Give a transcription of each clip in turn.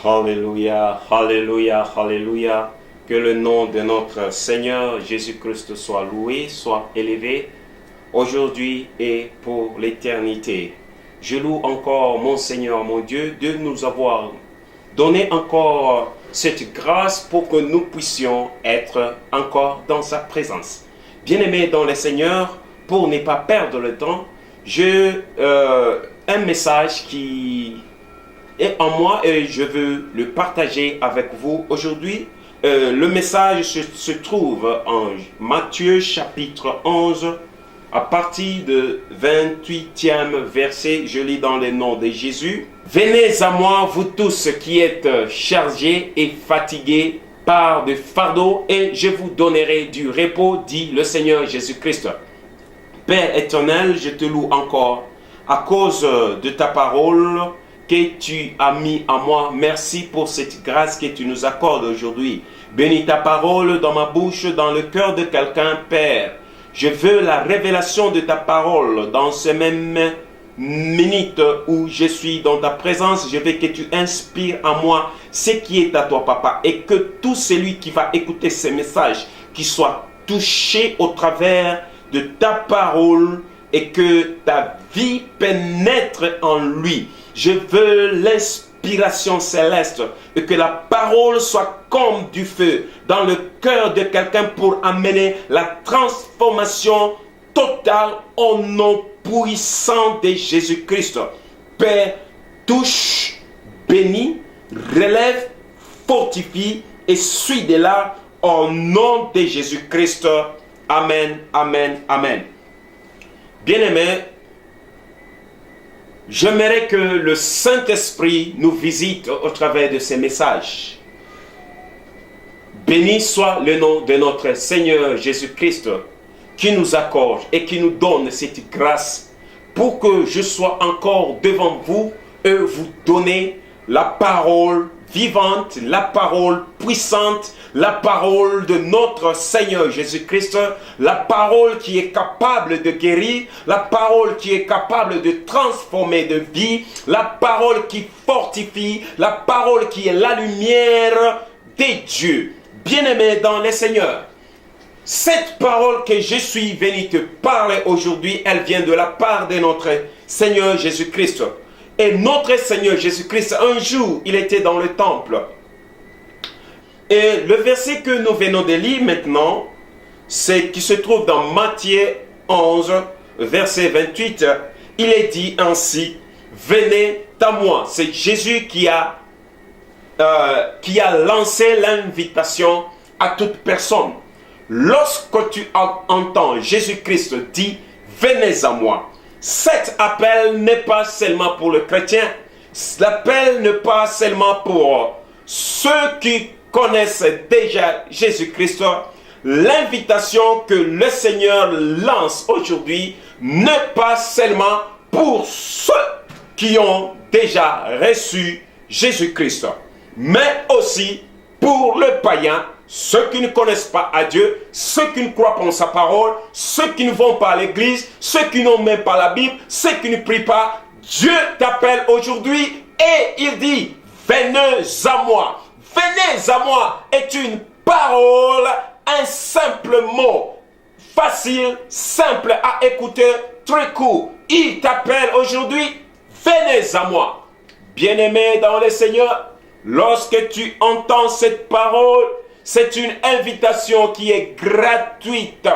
Alléluia, Alléluia, Alléluia. Que le nom de notre Seigneur Jésus-Christ soit loué, soit élevé, aujourd'hui et pour l'éternité. Je loue encore mon Seigneur, mon Dieu, de nous avoir donné encore cette grâce pour que nous puissions être encore dans sa présence. Bien-aimés dans le Seigneur, pour ne pas perdre le temps, j'ai un message qui est en moi et je veux le partager avec vous aujourd'hui. Le message se trouve en Matthieu chapitre 11 à partir de 28e verset. Je lis dans le nom de Jésus. Venez à moi, vous tous qui êtes chargés et fatigués par des fardeaux, et je vous donnerai du repos, dit le Seigneur Jésus-Christ. Père éternel, je te loue encore à cause de ta parole que tu as mis en moi. Merci pour cette grâce que tu nous accordes aujourd'hui. Bénis ta parole dans ma bouche, dans le cœur de quelqu'un, Père. Je veux la révélation de ta parole dans ces mêmes minutes où je suis dans ta présence. Je veux que tu inspires en moi ce qui est à toi, Papa, et que tout celui qui va écouter ces messages, qui soit touché au travers de ta parole et que ta vie pénètre en lui. Je veux l'inspiration céleste et que la parole soit comme du feu dans le cœur de quelqu'un pour amener la transformation totale au nom puissant de Jésus-Christ. Père, touche, bénis, relève, fortifie et suis de là au nom de Jésus-Christ. Amen, amen, amen. Bien-aimés, j'aimerais que le Saint-Esprit nous visite au travers de ces messages. Béni soit le nom de notre Seigneur Jésus-Christ qui nous accorde et qui nous donne cette grâce pour que je sois encore devant vous et vous donner la parole vivante, la parole puissante, la parole de notre Seigneur Jésus-Christ, la parole qui est capable de guérir, la parole qui est capable de transformer de vie, la parole qui fortifie, la parole qui est la lumière des dieux. Bien-aimés dans le Seigneur, cette parole que je suis venu te parler aujourd'hui, elle vient de la part de notre Seigneur Jésus-Christ. Et notre Seigneur Jésus-Christ, un jour, il était dans le temple. Et le verset que nous venons de lire maintenant, c'est qui se trouve dans Matthieu 11, verset 28. Il est dit ainsi, venez à moi. C'est Jésus qui a lancé l'invitation à toute personne. Lorsque tu entends Jésus-Christ dire, venez à moi. Cet appel n'est pas seulement pour le chrétien, l'appel n'est pas seulement pour ceux qui connaissent déjà Jésus-Christ. L'invitation que le Seigneur lance aujourd'hui n'est pas seulement pour ceux qui ont déjà reçu Jésus-Christ, mais aussi pour le païen, ceux qui ne connaissent pas à Dieu, ceux qui ne croient pas en sa parole, ceux qui ne vont pas à l'église, ceux qui n'ont même pas la Bible, ceux qui ne prient pas. Dieu t'appelle aujourd'hui et il dit, venez à moi. Venez à moi est une parole, un simple mot, facile, simple à écouter, très court. Il t'appelle aujourd'hui, venez à moi. Bien-aimé dans le Seigneur, lorsque tu entends cette parole, c'est une invitation qui est gratuite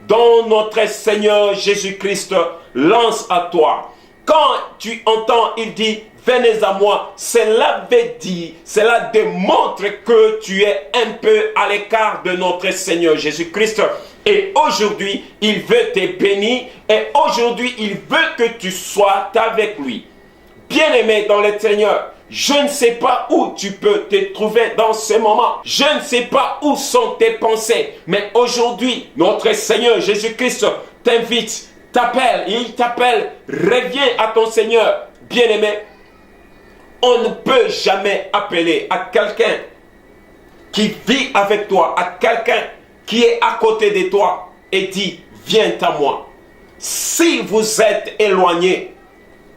dont notre Seigneur Jésus-Christ lance à toi. Quand tu entends, il dit, venez à moi, cela veut dire, cela démontre que tu es un peu à l'écart de notre Seigneur Jésus-Christ. Et aujourd'hui, il veut te bénir et aujourd'hui, il veut que tu sois avec lui. Bien-aimé dans le Seigneur, je ne sais pas où tu peux te trouver dans ce moment. Je ne sais pas où sont tes pensées. Mais aujourd'hui, notre Seigneur Jésus-Christ t'invite, t'appelle. Il t'appelle, reviens à ton Seigneur. Bien-aimé, on ne peut jamais appeler à quelqu'un qui vit avec toi, à quelqu'un qui est à côté de toi et dit, viens à moi. Si vous êtes éloigné,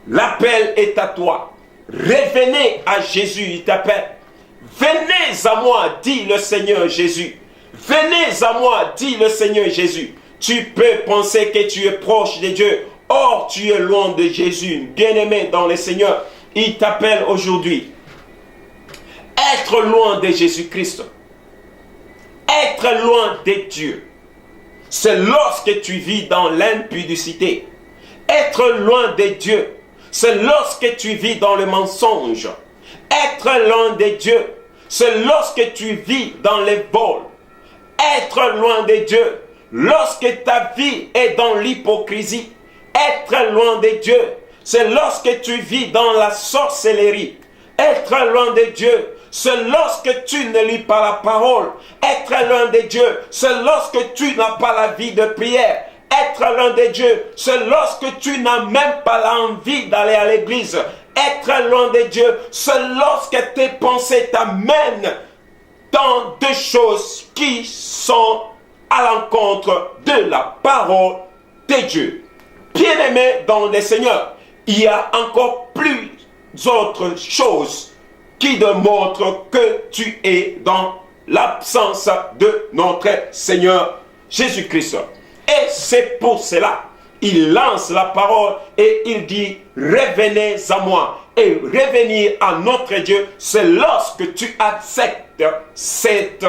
l'appel est à toi. Revenez à Jésus, il t'appelle. Venez à moi, dit le Seigneur Jésus. Venez à moi, dit le Seigneur Jésus. Tu peux penser que tu es proche de Dieu. Or, tu es loin de Jésus. Bien-aimé dans le Seigneur, il t'appelle aujourd'hui. Être loin de Jésus-Christ. Être loin de Dieu. C'est lorsque tu vis dans l'impudicité. Être loin de Dieu. C'est lorsque tu vis dans le mensonge. Être loin de Dieu. C'est lorsque tu vis dans les vols. Être loin de Dieu. Lorsque ta vie est dans l'hypocrisie. Être loin de Dieu. C'est lorsque tu vis dans la sorcellerie. Être loin de Dieu. C'est lorsque tu ne lis pas la parole. Être loin de Dieu, c'est lorsque tu n'as pas la vie de prière. Être loin de Dieu, c'est lorsque tu n'as même pas l'envie d'aller à l'église. Être loin de Dieu, c'est lorsque tes pensées t'amènent dans des choses qui sont à l'encontre de la parole de Dieu. Bien-aimé dans le Seigneur, il y a encore plus d'autres choses qui démontre que tu es dans l'absence de notre Seigneur Jésus-Christ. Et c'est pour cela, il lance la parole et il dit, revenez à moi. Et revenir à notre Dieu, c'est lorsque tu acceptes cette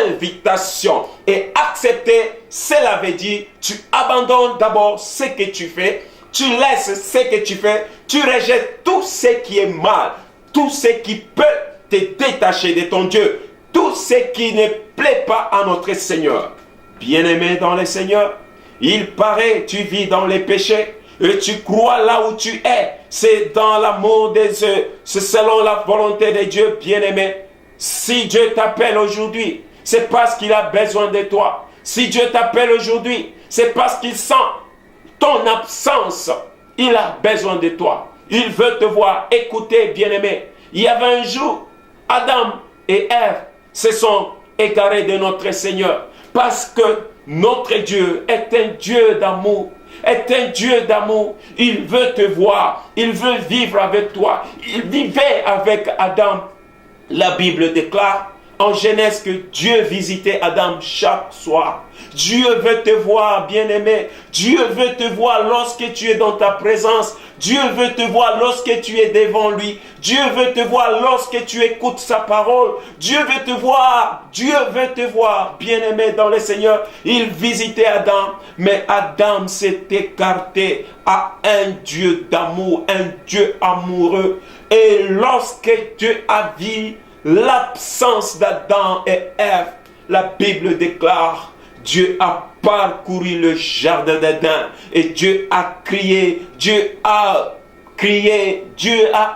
invitation. Et accepter, cela veut dire, tu abandonnes d'abord ce que tu fais, tu laisses ce que tu fais, tu rejettes tout ce qui est mal, tout ce qui peut te détacher de ton Dieu, tout ce qui ne plaît pas à notre Seigneur. Bien-aimé dans le Seigneur, il paraît tu vis dans les péchés et tu crois là où tu es. C'est dans l'amour des œufs, c'est selon la volonté de Dieu, bien-aimé. Si Dieu t'appelle aujourd'hui, c'est parce qu'il a besoin de toi. Si Dieu t'appelle aujourd'hui, c'est parce qu'il sent ton absence. Il a besoin de toi. Il veut te voir. Écoutez, bien-aimé. Il y avait un jour, Adam et Ève se sont égarés de notre Seigneur. Parce que notre Dieu est un Dieu d'amour. Est un Dieu d'amour. Il veut te voir. Il veut vivre avec toi. Il vivait avec Adam. La Bible déclare en Genèse que Dieu visitait Adam chaque soir. Dieu veut te voir, bien-aimé. Dieu veut te voir lorsque tu es dans ta présence. Dieu veut te voir lorsque tu es devant lui. Dieu veut te voir lorsque tu écoutes sa parole. Dieu veut te voir. Dieu veut te voir, bien-aimé dans le Seigneur. Il visitait Adam, mais Adam s'est écarté à un Dieu d'amour, un Dieu amoureux. Et lorsque Dieu a vu l'absence d'Adam et Ève, la Bible déclare, Dieu a parcouru le jardin d'Éden et Dieu a crié, Dieu a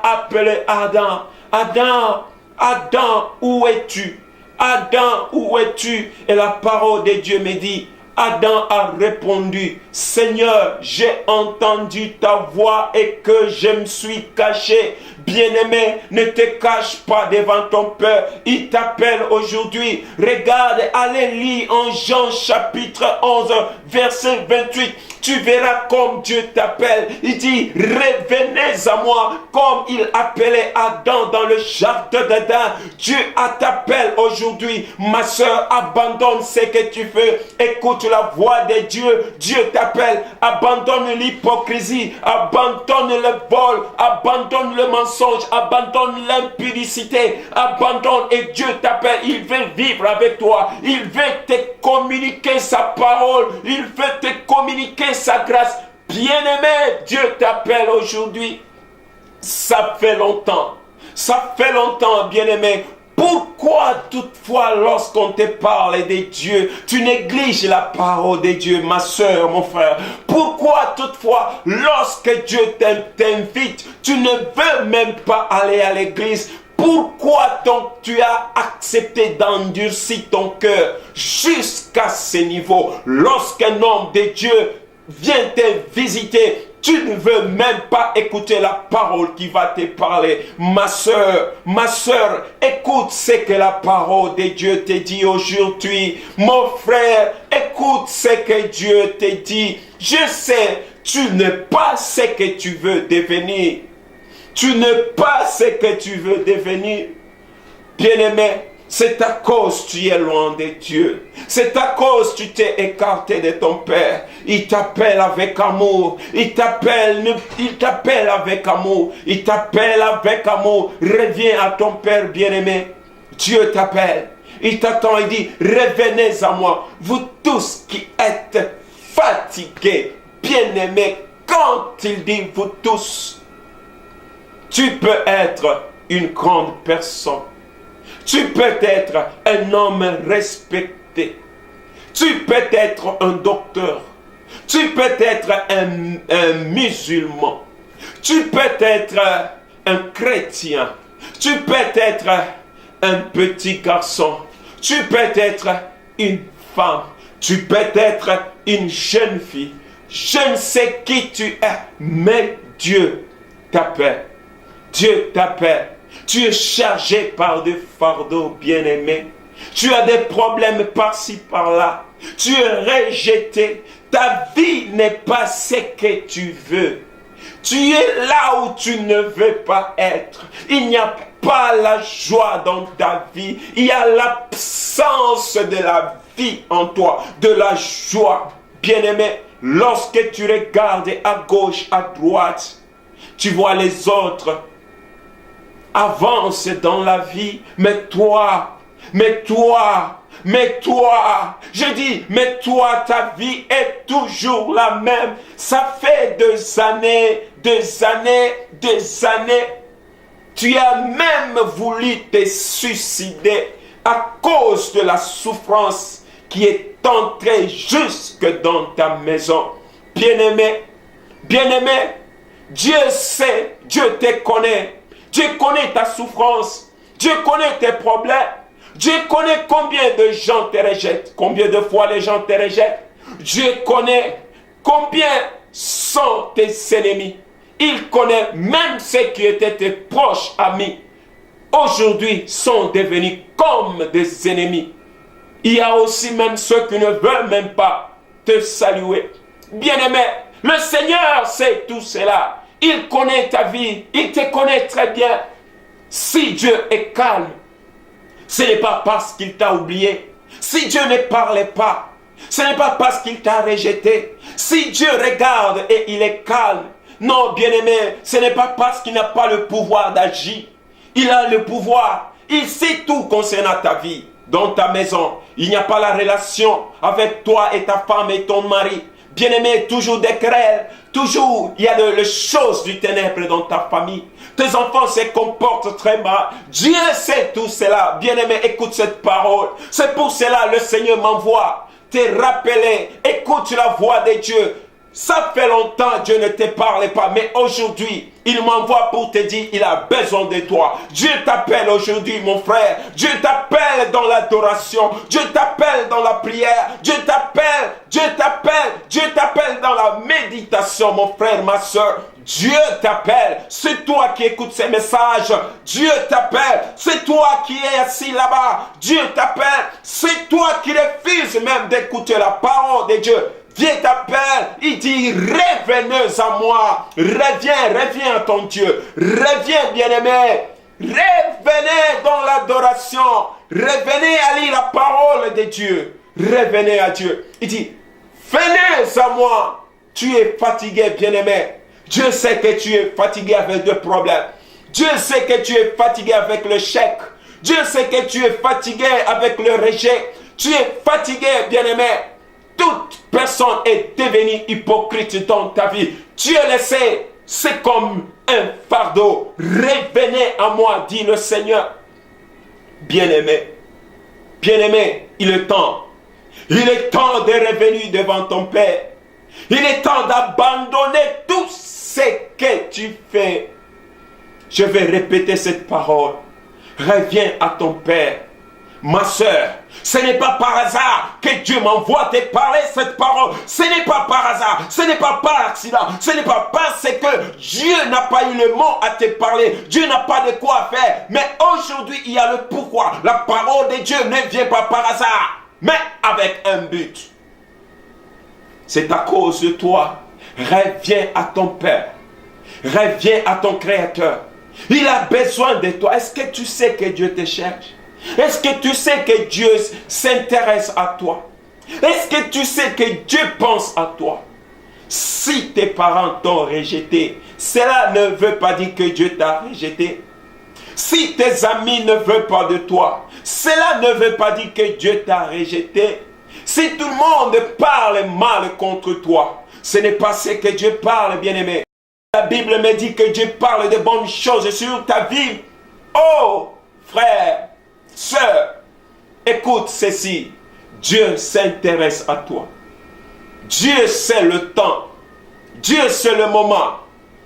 appelé Adam. Adam, Adam, où es-tu? Adam, où es-tu? Et la parole de Dieu me dit, Adam a répondu, Seigneur, j'ai entendu ta voix et que je me suis caché. Bien-aimé, ne te cache pas devant ton Père. Il t'appelle aujourd'hui. Regarde, allez lire en Jean chapitre 11, verset 28. Tu verras comme Dieu t'appelle. Il dit, revenez à moi, comme il appelait Adam dans le jardin d'Éden. Dieu t'appelle aujourd'hui. Ma soeur, abandonne ce que tu fais. Écoute la voix de Dieu. Dieu t'appelle. Abandonne l'hypocrisie. Abandonne le vol. Abandonne le mensonge. Abandonne l'impudicité. Abandonne et Dieu t'appelle. Il veut vivre avec toi. Il veut te communiquer sa parole. Il veut te communiquer sa grâce. Bien-aimé, Dieu t'appelle aujourd'hui. Ça fait longtemps. Ça fait longtemps, bien-aimé. Pourquoi toutefois lorsqu'on te parle de Dieu, tu négliges la parole de Dieu, ma soeur, mon frère? Pourquoi toutefois lorsque Dieu t'invite, tu ne veux même pas aller à l'église? Pourquoi donc tu as accepté d'endurcir ton cœur jusqu'à ce niveau? Lorsqu'un homme de Dieu vient te visiter, tu ne veux même pas écouter la parole qui va te parler. Ma soeur, écoute ce que la parole de Dieu te dit aujourd'hui. Mon frère, écoute ce que Dieu te dit. Je sais, tu n'es pas ce que tu veux devenir. Tu n'es pas ce que tu veux devenir. Bien-aimé, c'est à cause que tu es loin de Dieu. C'est à cause que tu t'es écarté de ton Père. Il t'appelle avec amour. Il t'appelle avec amour. Il t'appelle avec amour. Reviens à ton Père bien-aimé. Dieu t'appelle. Il t'attend et dit, revenez à moi. Vous tous qui êtes fatigués, bien-aimés. Quand il dit vous tous, tu peux être une grande personne. Tu peux être un homme respecté. Tu peux être un docteur. Tu peux être un musulman. Tu peux être un chrétien. Tu peux être un petit garçon. Tu peux être une femme. Tu peux être une jeune fille. Je ne sais qui tu es, mais Dieu t'appelle. Dieu t'appelle. Tu es chargé par des fardeaux, bien-aimés. Tu as des problèmes par-ci, par-là. Tu es rejeté. Ta vie n'est pas ce que tu veux. Tu es là où tu ne veux pas être. Il n'y a pas la joie dans ta vie. Il y a l'absence de la vie en toi, de la joie. Bien-aimé, lorsque tu regardes à gauche, à droite, tu vois les autres avance dans la vie, mais toi, je dis, mais toi, ta vie est toujours la même. Ça fait des années. Tu as même voulu te suicider à cause de la souffrance qui est entrée jusque dans ta maison. Bien-aimé, Dieu sait, Dieu te connaît. Dieu connaît ta souffrance. Dieu connaît tes problèmes. Dieu connaît combien de gens te rejettent. Combien de fois les gens te rejettent. Dieu connaît combien sont tes ennemis. Il connaît même ceux qui étaient tes proches amis. Aujourd'hui sont devenus comme des ennemis. Il y a aussi même ceux qui ne veulent même pas te saluer. Bien-aimé, le Seigneur sait tout cela. Il connaît ta vie, il te connaît très bien. Si Dieu est calme, ce n'est pas parce qu'il t'a oublié. Si Dieu ne parlait pas, ce n'est pas parce qu'il t'a rejeté. Si Dieu regarde et il est calme, non, bien-aimé, ce n'est pas parce qu'il n'a pas le pouvoir d'agir. Il a le pouvoir. Il sait tout concernant ta vie. Dans ta maison, il n'y a pas la relation avec toi et ta femme et ton mari. Bien-aimé, toujours des querelles, toujours il y a les choses du ténèbre dans ta famille. Tes enfants se comportent très mal. Dieu sait tout cela. Bien-aimé, écoute cette parole. C'est pour cela que le Seigneur m'envoie te rappeler. Écoute la voix de Dieu. Ça fait longtemps que Dieu ne te parlait pas, mais aujourd'hui, il m'envoie pour te dire, il a besoin de toi. Dieu t'appelle aujourd'hui, mon frère. Dieu t'appelle dans l'adoration. Dieu t'appelle dans la prière. Dieu t'appelle dans la méditation, mon frère, ma soeur. Dieu t'appelle. C'est toi qui écoutes ces messages. Dieu t'appelle. C'est toi qui es assis là-bas. Dieu t'appelle. C'est toi qui refuses même d'écouter la parole de Dieu. Dieu t'appelle, il dit, revenez à moi, reviens à ton Dieu, reviens bien-aimé, revenez dans l'adoration, revenez à lire la parole de Dieu, revenez à Dieu. Il dit, venez à moi, tu es fatigué bien-aimé, Dieu sait que tu es fatigué avec des problèmes, Dieu sait que tu es fatigué avec le chèque, Dieu sait que tu es fatigué avec le rejet, tu es fatigué bien-aimé. Toute personne est devenue hypocrite dans ta vie. Dieu le sait, c'est comme un fardeau. Revenez à moi, dit le Seigneur. Bien-aimé, il est temps. Il est temps de revenir devant ton Père. Il est temps d'abandonner tout ce que tu fais. Je vais répéter cette parole. Reviens à ton Père. Ma soeur, ce n'est pas par hasard que Dieu m'envoie te parler cette parole. Ce n'est pas par hasard, ce n'est pas par accident, ce n'est pas parce que Dieu n'a pas eu le mot à te parler. Dieu n'a pas de quoi faire. Mais aujourd'hui, il y a le pourquoi. La parole de Dieu ne vient pas par hasard, mais avec un but. C'est à cause de toi. Reviens à ton Père. Reviens à ton Créateur. Il a besoin de toi. Est-ce que tu sais que Dieu te cherche? Est-ce que tu sais que Dieu s'intéresse à toi? Est-ce que tu sais que Dieu pense à toi? Si tes parents t'ont rejeté, cela ne veut pas dire que Dieu t'a rejeté. Si tes amis ne veulent pas de toi, cela ne veut pas dire que Dieu t'a rejeté. Si tout le monde parle mal contre toi, ce n'est pas ce que Dieu parle, bien-aimé. La Bible me dit que Dieu parle de bonnes choses sur ta vie. Oh, frère, sœur, écoute ceci. Dieu s'intéresse à toi. Dieu sait le temps. Dieu sait le moment.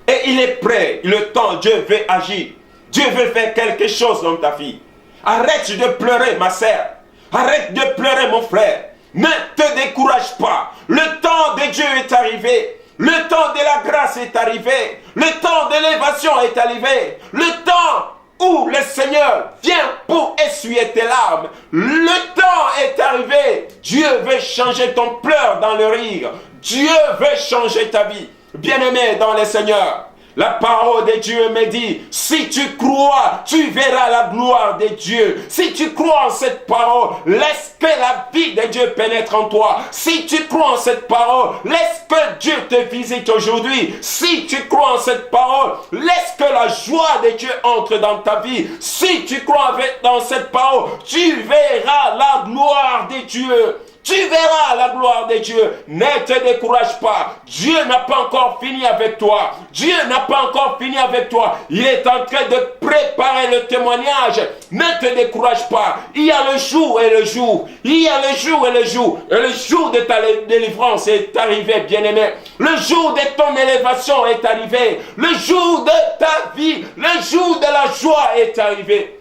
Et il est prêt. Le temps, Dieu veut agir. Dieu veut faire quelque chose dans ta vie. Arrête de pleurer, ma sœur. Arrête de pleurer, mon frère. Ne te décourage pas. Le temps de Dieu est arrivé. Le temps de la grâce est arrivé. Le temps de l'élévation est arrivé. Le temps où le Seigneur vient pour essuyer tes larmes. Le temps est arrivé. Dieu veut changer ton pleur dans le rire. Dieu veut changer ta vie. Bien-aimé dans le Seigneur, la parole de Dieu me dit, si tu crois, tu verras la gloire de Dieu. Si tu crois en cette parole, laisse que la vie de Dieu pénètre en toi. Si tu crois en cette parole, laisse que Dieu te visite aujourd'hui. Si tu crois en cette parole, laisse que la joie de Dieu entre dans ta vie. Si tu crois dans cette parole, tu verras la gloire de Dieu. Tu verras la gloire de Dieu. Ne te décourage pas. Dieu n'a pas encore fini avec toi. Dieu n'a pas encore fini avec toi. Il est en train de préparer le témoignage. Ne te décourage pas. Il y a le jour et le jour. Il y a le jour et le jour. Et le jour de ta délivrance est arrivé, bien-aimé. Le jour de ton élévation est arrivé. Le jour de ta vie, le jour de la joie est arrivé.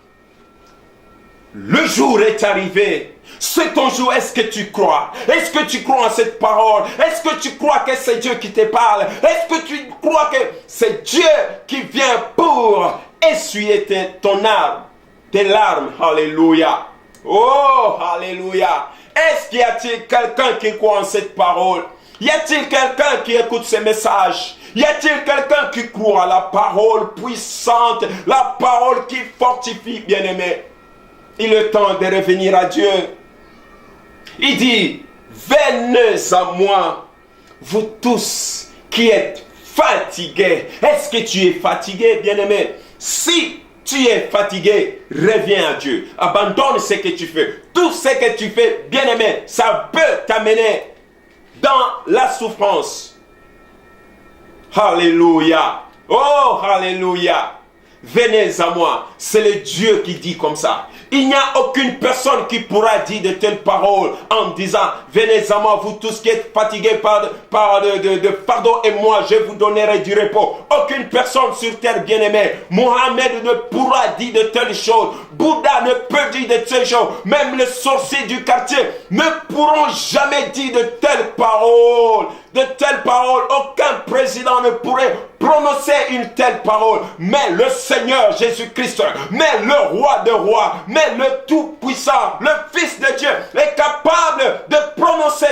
Le jour est arrivé. C'est ton jour. Est-ce que tu crois? Est-ce que tu crois en cette parole? Est-ce que tu crois que c'est Dieu qui te parle? Est-ce que tu crois que c'est Dieu qui vient pour essuyer tes larmes? Alléluia. Oh, alléluia. Est-ce qu'il y a-t-il quelqu'un qui croit en cette parole? Y a-t-il quelqu'un qui écoute ces messages? Y a-t-il quelqu'un qui croit à la parole puissante, la parole qui fortifie, bien-aimé? Il est temps de revenir à Dieu. Il dit, venez à moi, vous tous qui êtes fatigués. Est-ce que tu es fatigué, bien-aimé? Si tu es fatigué, reviens à Dieu. Abandonne ce que tu fais. Tout ce que tu fais, bien-aimé, ça peut t'amener dans la souffrance. Alléluia. Oh, alléluia. Venez à moi. C'est le Dieu qui dit comme ça. Il n'y a aucune personne qui pourra dire de telles paroles en disant, venez à moi, vous tous qui êtes fatigués par de fardeau, et moi je vous donnerai du repos. Aucune personne sur terre, bien-aimée. Mohamed ne pourra dire de telles choses. Bouddha ne peut dire de telles choses. Même les sorciers du quartier ne pourront jamais dire de telles paroles. De telles paroles, aucun président ne pourrait prononcer une telle parole. Mais le Seigneur Jésus-Christ, mais le roi de rois, mais le Tout-Puissant, le Fils de Dieu est capable de prononcer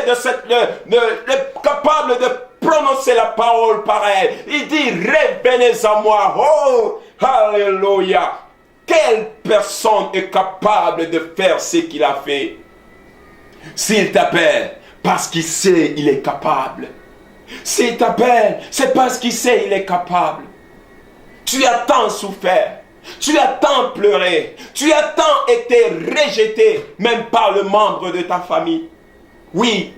capable de prononcer la parole pareille. Il dit, revenez à moi. Oh, alléluia. Quelle personne est capable de faire ce qu'il a fait? S'il t'appelle, parce qu'il sait, il est capable. S'il t'appelle, c'est parce qu'il sait, il est capable. Tu as tant souffert, tu as tant pleuré, tu as tant été rejeté, même par le membre de ta famille. Oui,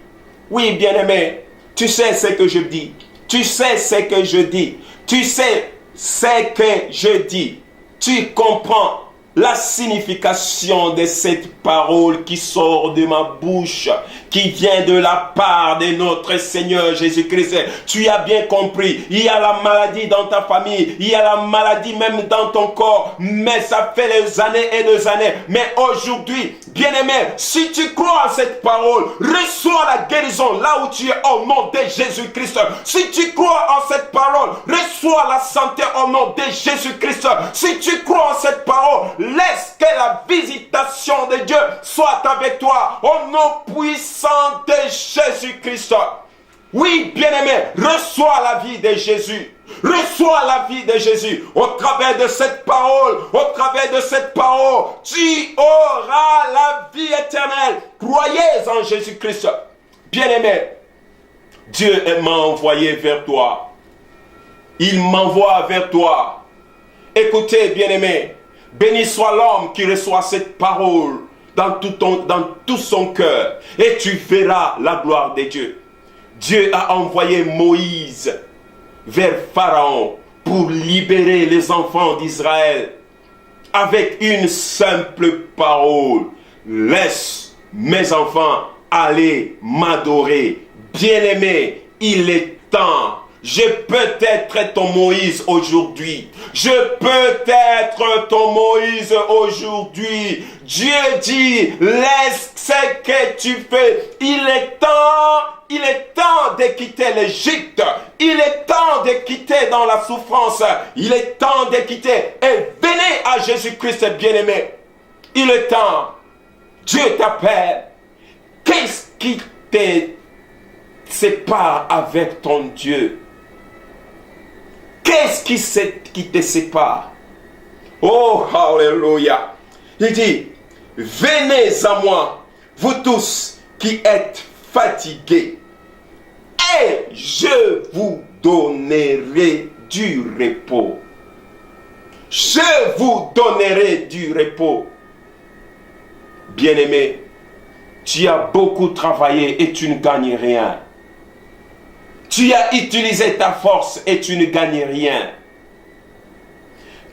oui, bien-aimé, tu sais ce que je dis. Tu sais ce que je dis. Tu sais ce que je dis. Tu comprends la signification de cette parole qui sort de ma bouche, qui vient de la part de notre Seigneur Jésus-Christ. Tu as bien compris, il y a la maladie dans ta famille, il y a la maladie même dans ton corps, mais ça fait des années et des années. Mais aujourd'hui, bien-aimé, si tu crois à cette parole, reçois la guérison là où tu es au nom de Jésus-Christ. Si tu crois en cette parole, reçois la santé au nom de Jésus-Christ. Si tu crois en cette parole, laisse que la visitation de Dieu soit avec toi au nom puissant de Jésus-Christ. Oui, bien-aimé, reçois la vie de Jésus. Reçois la vie de Jésus au travers de cette parole. Au travers de cette parole, tu auras la vie éternelle. Croyez en Jésus-Christ. Bien-aimé, Dieu m'a envoyé vers toi. Il m'envoie vers toi. Écoutez, bien-aimé, béni soit l'homme qui reçoit cette parole dans tout son cœur. Et tu verras la gloire de Dieu. Dieu a envoyé Moïse vers Pharaon pour libérer les enfants d'Israël avec une simple parole. Laisse mes enfants aller m'adorer. Bien-aimé, il est temps. Je peux être ton Moïse aujourd'hui. Je peux être ton Moïse aujourd'hui. Dieu dit, laisse ce que tu fais. Il est temps de quitter l'Égypte. Il est temps de quitter dans la souffrance. Il est temps de quitter. Et venez à Jésus-Christ bien-aimé. Il est temps. Dieu t'appelle. Qu'est-ce qui te sépare avec ton Dieu? Qu'est-ce qui te sépare? Oh, alléluia. Il dit, venez à moi, vous tous qui êtes fatigués, et je vous donnerai du repos. Je vous donnerai du repos. Bien-aimé, tu as beaucoup travaillé et tu ne gagnes rien. Tu as utilisé ta force et tu ne gagnes rien.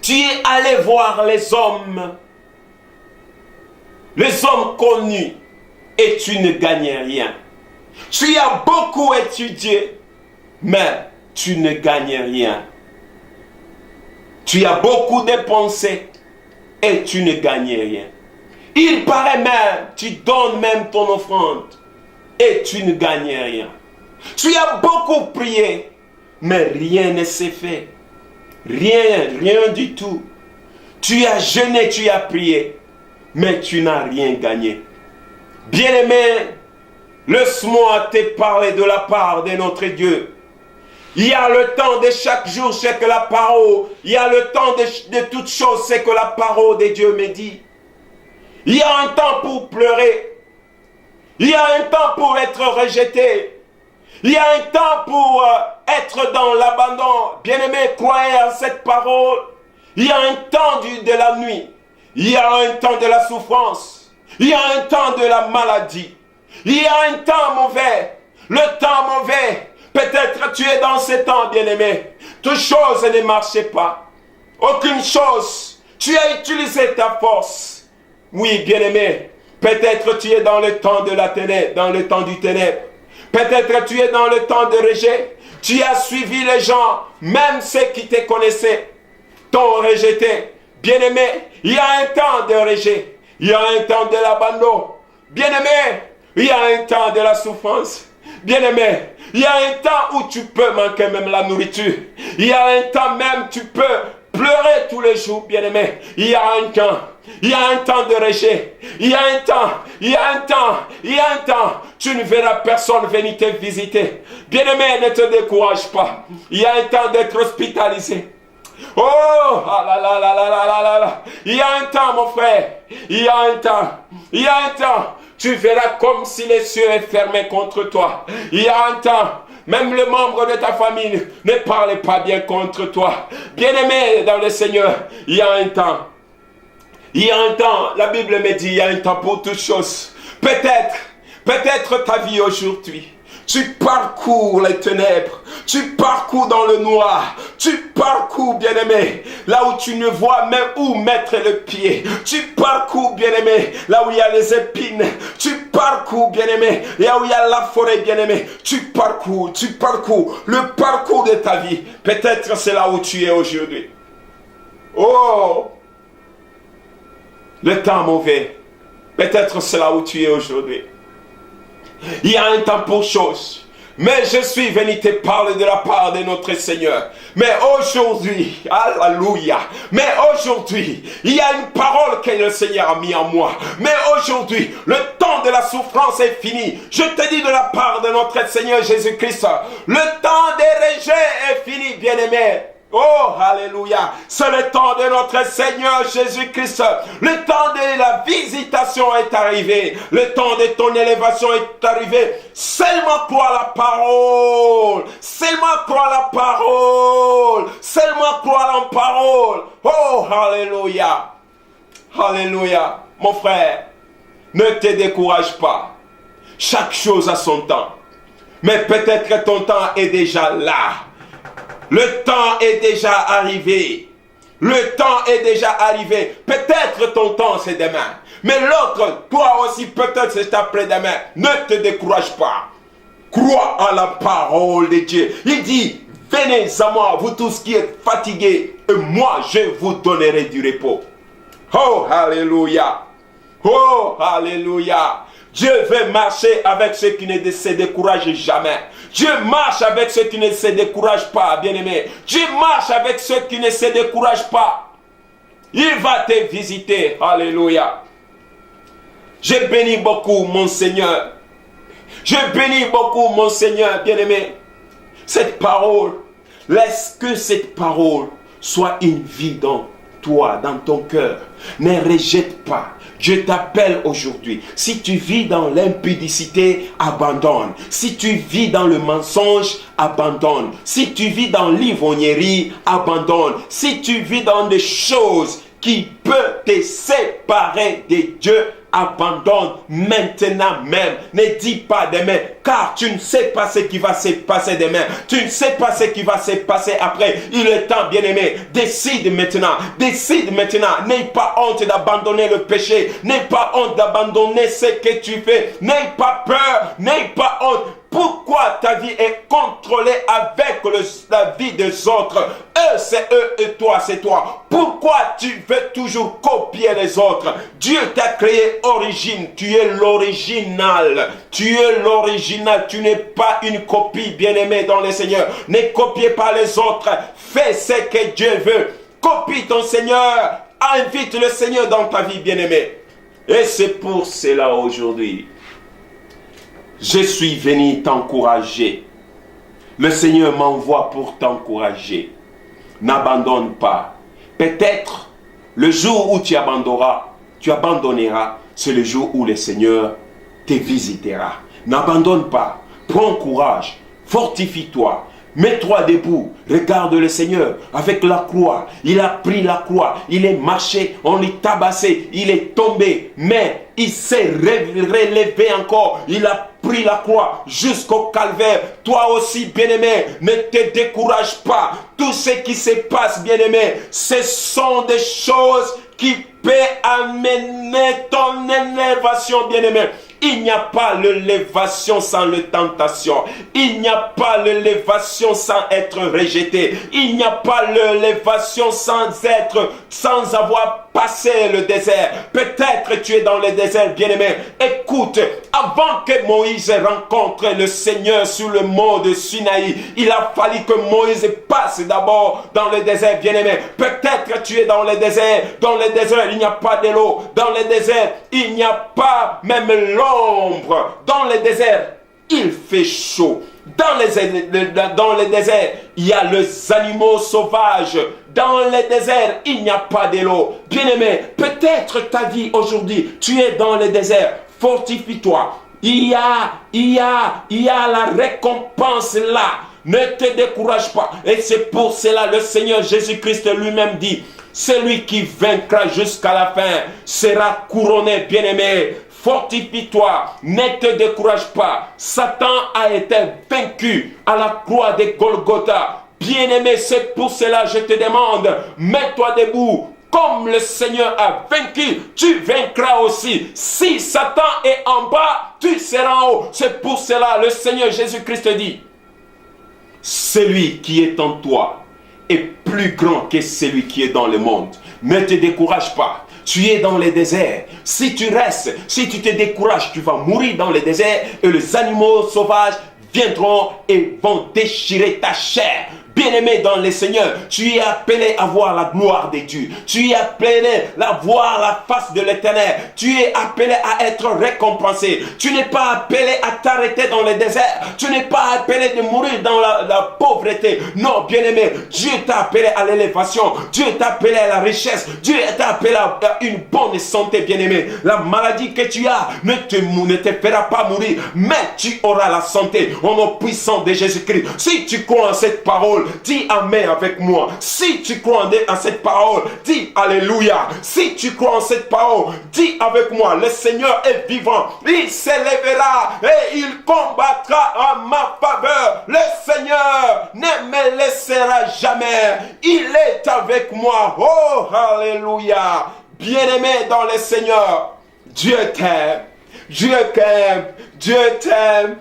Tu es allé voir les hommes connus et tu ne gagnes rien. Tu as beaucoup étudié, mais tu ne gagnes rien. Tu as beaucoup dépensé et tu ne gagnes rien. Il paraît même, tu donnes même ton offrande et tu ne gagnes rien. Tu as beaucoup prié, mais rien ne s'est fait. Rien du tout. Tu as jeûné, tu as prié, mais tu n'as rien gagné. Bien-aimé, laisse-moi te parler de la part de notre Dieu. Il y a le temps de chaque jour, c'est que la parole, il y a le temps de toutes choses, c'est que la parole de Dieu me dit. Il y a un temps pour pleurer. Il y a un temps pour être rejeté. Il y a un temps pour être dans l'abandon. Bien-aimé, croyez en cette parole. Il y a un temps de la nuit. Il y a un temps de la souffrance. Il y a un temps de la maladie. Il y a un temps mauvais. Le temps mauvais. Peut-être tu es dans ce temps, bien-aimé. Toute chose ne marchait pas. Aucune chose. Tu as utilisé ta force. Oui, bien-aimé. Peut-être tu es dans le temps de la ténèbre, dans le temps du ténèbre. Peut-être tu es dans le temps de rejet. Tu as suivi les gens, même ceux qui te connaissaient, t'ont rejeté. Bien-aimé, il y a un temps de rejet. Il y a un temps de l'abandon. Bien-aimé, il y a un temps de la souffrance. Bien-aimé, il y a un temps où tu peux manquer même la nourriture. Il y a un temps même tu peux pleurer tous les jours, bien-aimé. Il y a un temps. Il y a un temps de rejet. Il y a un temps. Il y a un temps. Il y a un temps. Tu ne verras personne venir te visiter. Bien-aimé, ne te décourage pas. Il y a un temps d'être hospitalisé. Oh, ah là là là là là là là là. Il y a un temps, mon frère. Il y a un temps. Il y a un temps. Tu verras comme si les cieux étaient fermés contre toi. Il y a un temps. Même le membre de ta famille ne parle pas bien contre toi. Bien-aimé dans le Seigneur, il y a un temps. Il y a un temps, la Bible me dit, il y a un temps pour toutes choses. Peut-être ta vie aujourd'hui. Tu parcours les ténèbres. Tu parcours dans le noir. Tu parcours, bien-aimé, là où tu ne vois même où mettre le pied. Tu parcours, bien-aimé, là où il y a les épines. Tu parcours, bien-aimé, là où il y a la forêt, bien-aimé. Tu parcours le parcours de ta vie. Peut-être c'est là où tu es aujourd'hui. Oh, le temps mauvais. Peut-être c'est là où tu es aujourd'hui. Il y a un temps pour chose. Mais je suis venu te parler de la part de notre Seigneur. Mais aujourd'hui, alléluia, mais aujourd'hui, il y a une parole que le Seigneur a mis en moi. Mais aujourd'hui, le temps de la souffrance est fini. Je te dis de la part de notre Seigneur Jésus-Christ, le temps des rejets est fini, bien-aimé. Oh, alléluia. C'est le temps de notre Seigneur Jésus-Christ. Le temps de la visitation est arrivé. Le temps de ton élévation est arrivé. Seulement crois la parole. Seulement crois la parole. Seulement crois la parole. Oh, alléluia. Alléluia. Mon frère, ne te décourage pas. Chaque chose a son temps. Mais peut-être que ton temps est déjà là. Le temps est déjà arrivé. Le temps est déjà arrivé. Peut-être ton temps c'est demain. Mais l'autre, toi aussi peut-être c'est après-demain. Ne te décourage pas. Crois à la parole de Dieu. Il dit, venez à moi, vous tous qui êtes fatigués, et moi je vous donnerai du repos. Oh, alléluia. Oh, alléluia. Dieu veut marcher avec ceux qui ne se découragent jamais. Dieu marche avec ceux qui ne se découragent pas, bien-aimé. Dieu marche avec ceux qui ne se découragent pas. Il va te visiter. Alléluia. Je bénis beaucoup mon Seigneur. Je bénis beaucoup mon Seigneur, bien-aimé. Cette parole, laisse que cette parole soit une vie dans toi, dans ton cœur. Ne rejette pas. Dieu t'appelle aujourd'hui. Si tu vis dans l'impudicité, abandonne. Si tu vis dans le mensonge, abandonne. Si tu vis dans l'ivrognerie, abandonne. Si tu vis dans des choses qui peuvent te séparer de Dieu, abandonne maintenant même. Ne dis pas demain, car tu ne sais pas ce qui va se passer demain. Tu ne sais pas ce qui va se passer après. Il est temps, bien-aimé. Décide maintenant. Décide maintenant. N'aie pas honte d'abandonner le péché. N'aie pas honte d'abandonner ce que tu fais. N'aie pas peur. N'aie pas honte. Pourquoi ta vie est contrôlée avec la vie des autres? Eux, c'est eux et toi, c'est toi. Pourquoi tu veux toujours copier les autres? Dieu t'a créé origine. Tu es l'original. Tu es l'original. Tu n'es pas une copie, bien-aimée dans le Seigneur. Ne copiez pas les autres. Fais ce que Dieu veut. Copie ton Seigneur. Invite le Seigneur dans ta vie, bien-aimée. Et c'est pour cela aujourd'hui, je suis venu t'encourager. Le Seigneur m'envoie pour t'encourager. N'abandonne pas. Peut-être le jour où tu abandonneras, c'est le jour où le Seigneur te visitera. N'abandonne pas. Prends courage. Fortifie-toi. Mets-toi debout, regarde le Seigneur avec la croix. Il a pris la croix, il est marché, on l'a tabassé, il est tombé, mais il s'est relevé encore. Il a pris la croix jusqu'au calvaire. Toi aussi, bien-aimé, ne te décourage pas. Tout ce qui se passe, bien-aimé, ce sont des choses qui peuvent amener ton élévation, bien-aimé. Il n'y a pas l'élévation sans la tentation. Il n'y a pas l'élévation sans être rejeté. Il n'y a pas l'élévation sans avoir passé le désert. Peut-être tu es dans le désert, bien-aimé. Écoute, avant que Moïse rencontre le Seigneur sur le mont de Sinaï, il a fallu que Moïse passe d'abord dans le désert, bien-aimé. Peut-être tu es dans le désert. Dans le désert, il n'y a pas de l'eau. Dans le désert, il n'y a pas même l'ombre. Dans le désert, il fait chaud. Dans le désert, il y a les animaux sauvages. Dans le désert, il n'y a pas de l'eau. Bien-aimé, peut-être ta vie aujourd'hui, tu es dans le désert. Fortifie-toi. Il y a la récompense là. Ne te décourage pas. Et c'est pour cela le Seigneur Jésus-Christ lui-même dit, celui qui vaincra jusqu'à la fin sera couronné, bien-aimé. Fortifie-toi, ne te décourage pas. Satan a été vaincu à la croix de Golgotha. Bien-aimé, c'est pour cela je te demande, mets-toi debout. Comme le Seigneur a vaincu, tu vaincras aussi. Si Satan est en bas, tu seras en haut. C'est pour cela le Seigneur Jésus-Christ dit, celui qui est en toi est plus grand que celui qui est dans le monde. Ne te décourage pas. Tu es dans le désert. Si tu restes, si tu te décourages, tu vas mourir dans le désert et les animaux sauvages viendront et vont déchirer ta chair. Bien-aimé dans le Seigneur, tu es appelé à voir la gloire de Dieu. Tu es appelé à voir la face de l'Éternel. Tu es appelé à être récompensé. Tu n'es pas appelé à t'arrêter dans le désert. Tu n'es pas appelé de mourir dans la pauvreté. Non, bien-aimé, Dieu t'a appelé à l'élévation. Dieu t'a appelé à la richesse. Dieu t'a appelé à une bonne santé, bien-aimé. La maladie que tu as ne te fera pas mourir, mais tu auras la santé au nom puissant de Jésus-Christ. Si tu crois en cette parole, dis Amen avec moi. Si tu crois en cette parole, dis Alléluia. Si tu crois en cette parole, dis avec moi, le Seigneur est vivant. Il s'élèvera et il combattra en ma faveur. Le Seigneur ne me laissera jamais. Il est avec moi. Oh, Alléluia. Bien-aimé dans le Seigneur, Dieu t'aime. Dieu t'aime. Dieu t'aime.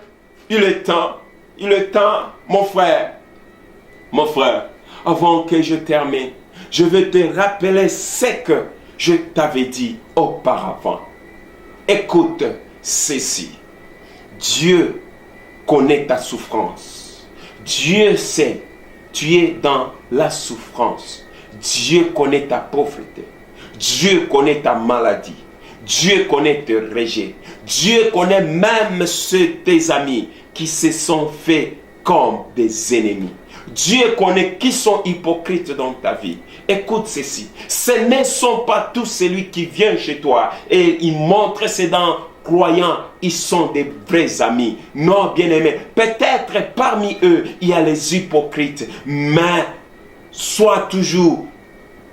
Il est temps, mon frère. Mon frère, avant que je termine, je veux te rappeler ce que je t'avais dit auparavant. Écoute ceci. Dieu connaît ta souffrance. Dieu sait, tu es dans la souffrance. Dieu connaît ta pauvreté. Dieu connaît ta maladie. Dieu connaît tes rejets. Dieu connaît même tes amis qui se sont faits comme des ennemis. Dieu connaît qui sont hypocrites dans ta vie. Écoute ceci. Ce ne sont pas tous celui qui vient chez toi et ils montrent ses dents croyants, ils sont des vrais amis. Non, bien-aimés, peut-être parmi eux, il y a les hypocrites, mais sois toujours,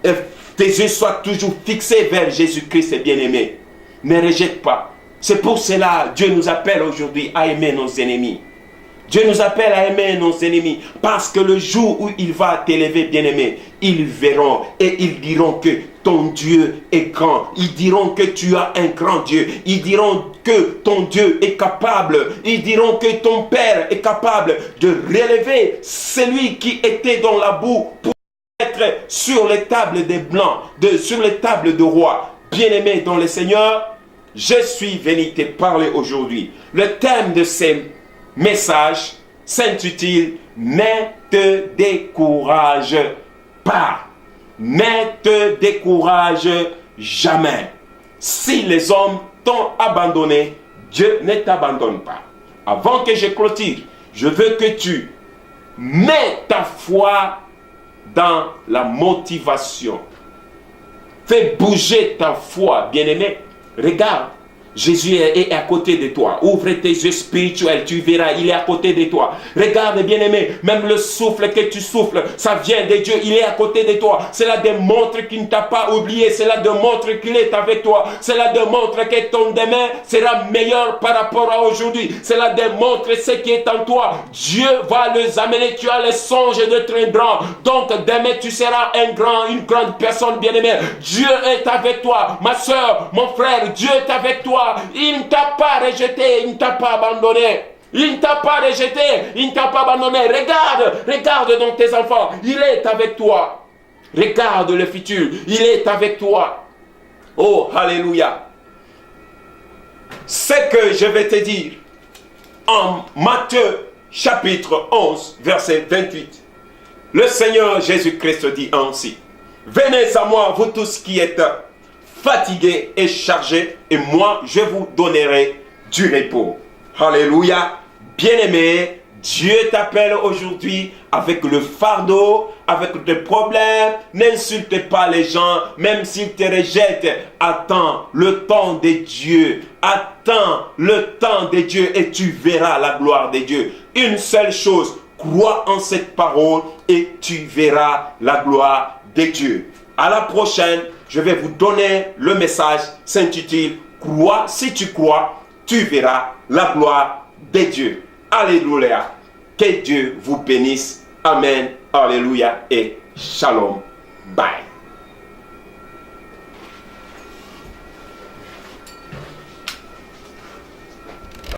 tes yeux soient toujours fixés vers Jésus-Christ, bien-aimé. Ne rejette pas. C'est pour cela Dieu nous appelle aujourd'hui à aimer nos ennemis. Dieu nous appelle à aimer nos ennemis parce que le jour où il va t'élever, bien-aimé, ils verront et ils diront que ton Dieu est grand. Ils diront que tu as un grand Dieu. Ils diront que ton Dieu est capable. Ils diront que ton Père est capable de relever celui qui était dans la boue pour être sur les tables des blancs, sur les tables de rois. Bien-aimé dans le Seigneur, je suis venu te parler aujourd'hui. Le thème de ces message s'intitule « Ne te décourage pas, ne te décourage jamais. Si les hommes t'ont abandonné, Dieu ne t'abandonne pas. » Avant que je clôture, je veux que tu mets ta foi dans la motivation. Fais bouger ta foi, bien-aimé. Regarde. Jésus est à côté de toi. Ouvre tes yeux spirituels, tu verras, il est à côté de toi. Regarde, bien-aimé, même le souffle que tu souffles, ça vient de Dieu, il est à côté de toi. Cela démontre qu'il ne t'a pas oublié, cela démontre qu'il est avec toi. Cela démontre que ton demain sera meilleur par rapport à aujourd'hui. Cela démontre ce qui est en toi. Dieu va les amener, tu as le songe d'être un grand. Donc demain tu seras une grande personne, bien-aimé. Dieu est avec toi, ma soeur, mon frère, Dieu est avec toi. Il ne t'a pas rejeté, il ne t'a pas abandonné. Il ne t'a pas rejeté, il ne t'a pas abandonné. Regarde dans tes enfants, il est avec toi. Regarde le futur, il est avec toi. Oh, alléluia. Ce que je vais te dire en Matthieu chapitre 11, verset 28. Le Seigneur Jésus-Christ dit ainsi: venez à moi, vous tous qui êtes fatigués et chargés, et moi je vous donnerai du repos. Alléluia. Bien-aimé, Dieu t'appelle aujourd'hui avec le fardeau, avec des problèmes. N'insulte pas les gens, même s'ils te rejettent. Attends le temps de Dieu. Attends le temps de Dieu et tu verras la gloire de Dieu. Une seule chose, crois en cette parole et tu verras la gloire de Dieu. À la prochaine, je vais vous donner le message s'intitule « Crois, si tu crois, tu verras la gloire de Dieu ». Alléluia. Que Dieu vous bénisse. Amen. Alléluia et shalom. Bye.